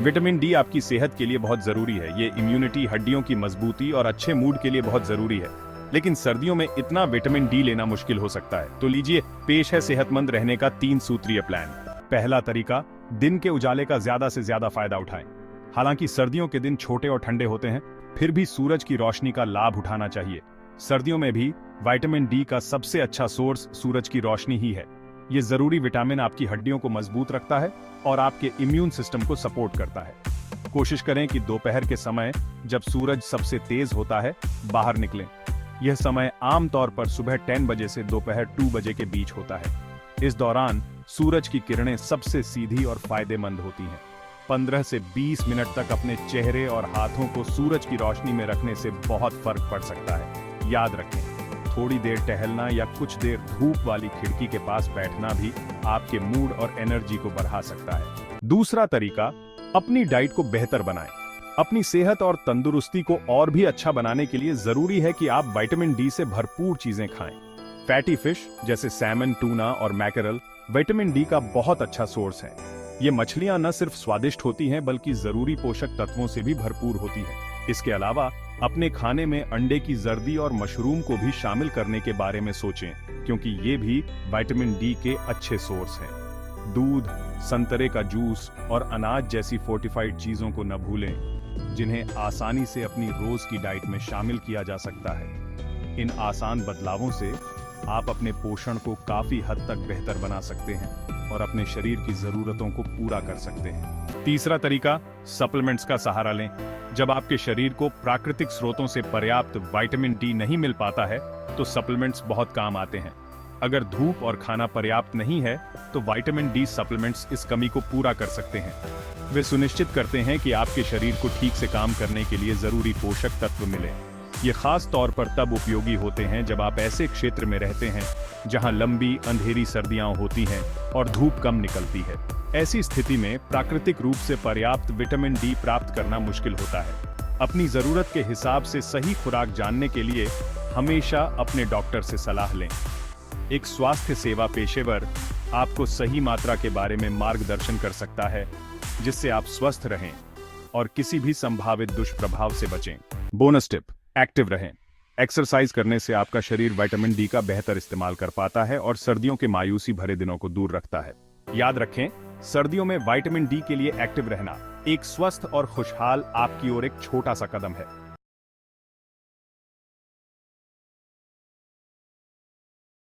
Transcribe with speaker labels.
Speaker 1: Vitamin D आपकी सेहत के लिए बहुत जरूरी है। ये इम्यूनिटी, हड्डियों की मजबूती और अच्छे मूड के लिए बहुत जरूरी है। लेकिन सर्दियों में इतना विटामिन डी लेना मुश्किल हो सकता है। तो लीजिए, पेश है सेहतमंद रहने का 3 सूत्रीय प्लान। पहला तरीका, दिन के उजाले का ज्यादा से ज्यादा फायदा उठाएं। हालांकि सर्दियों के दिन छोटे और ठंडे होते हैं, फिर भी सूरज की रोशनी का लाभ उठाना चाहिए। सर्दियों में भी विटामिन डी का सबसे अच्छा सोर्स सूरज की रोशनी ही है। ये जरूरी विटामिन आपकी हड्डियों को मजबूत रखता है और आपके इम्यून सिस्टम को सपोर्ट करता है। कोशिश करें कि दोपहर के समय, जब सूरज सबसे तेज होता है, बाहर निकलें। यह समय आमतौर पर सुबह 10 बजे से दोपहर 2 बजे के बीच होता है। इस दौरान सूरज की किरणें सबसे सीधी और फायदेमंद होती हैं। 15 से 20 मिनट तक अपने चेहरे और हाथों को सूरज की रोशनी में रखने से बहुत फर्क पड़ सकता है। याद रखें, थोड़ी देर टहलना या कुछ देर धूप वाली खिड़की के पास बैठना भी आपके मूड और एनर्जी को बढ़ा सकता है। दूसरा तरीका, अपनी डाइट को बेहतर बनाएं। अपनी सेहत और तंदुरुस्ती को और भी अच्छा बनाने के लिए जरूरी है कि आप विटामिन डी से भरपूर चीजें खाएं। फैटी फिश जैसे सैमन, टूना और मैकरल विटामिन डी का बहुत अच्छा सोर्स है। ये मछलियां न सिर्फ स्वादिष्ट होती हैं, बल्कि जरूरी पोषक तत्वों से भी भरपूर होती हैं। इसके अलावा अपने खाने में अंडे की जर्दी और मशरूम को भी शामिल करने के बारे में सोचें, क्योंकि ये भी विटामिन डी के अच्छे सोर्स हैं। दूध, संतरे का जूस और अनाज जैसी फोर्टिफाइड चीजों को न भूलें, जिन्हें आसानी से अपनी रोज की डाइट में शामिल किया जा सकता है। इन आसान बदलावों से आप अपने पोषण को काफी हद तक बेहतर बना सकते हैं और अपने शरीर की जरूरतों को पूरा कर सकते हैं। तीसरा तरीका, सप्लीमेंट्स का सहारा लें। जब आपके शरीर को प्राकृतिक स्रोतों से पर्याप्त विटामिन डी नहीं मिल पाता है, तो सप्लीमेंट्स बहुत काम आते हैं। अगर धूप और खाना पर्याप्त नहीं है, तो विटामिन डी सप्लीमेंट्स इस कमी को पूरा कर सकते हैं। वे सुनिश्चित करते हैं कि आपके शरीर को ठीक से काम करने के लिए जरूरी पोषक तत्व मिले। ये खास तौर पर तब उपयोगी होते हैं जब आप ऐसे क्षेत्र में रहते हैं जहां लंबी अंधेरी सर्दियां होती हैं और धूप कम निकलती है। ऐसी स्थिति में प्राकृतिक रूप से पर्याप्त विटामिन डी प्राप्त करना मुश्किल होता है। अपनी जरूरत के हिसाब से सही खुराक जानने के लिए हमेशा अपने डॉक्टर से सलाह लें। एक स्वास्थ्य सेवा पेशेवर आपको सही मात्रा के बारे में मार्गदर्शन कर सकता है, जिससे आप स्वस्थ रहें और किसी भी संभावित दुष्प्रभाव से बचें। बोनस टिप, एक्टिव रहें। एक्सरसाइज करने से आपका शरीर विटामिन डी का बेहतर इस्तेमाल कर पाता है और सर्दियों के मायूसी भरे दिनों को दूर रखता है। याद रखें, सर्दियों में विटामिन डी के लिए एक्टिव रहना एक स्वस्थ और खुशहाल आपकी ओर एक छोटा सा कदम है।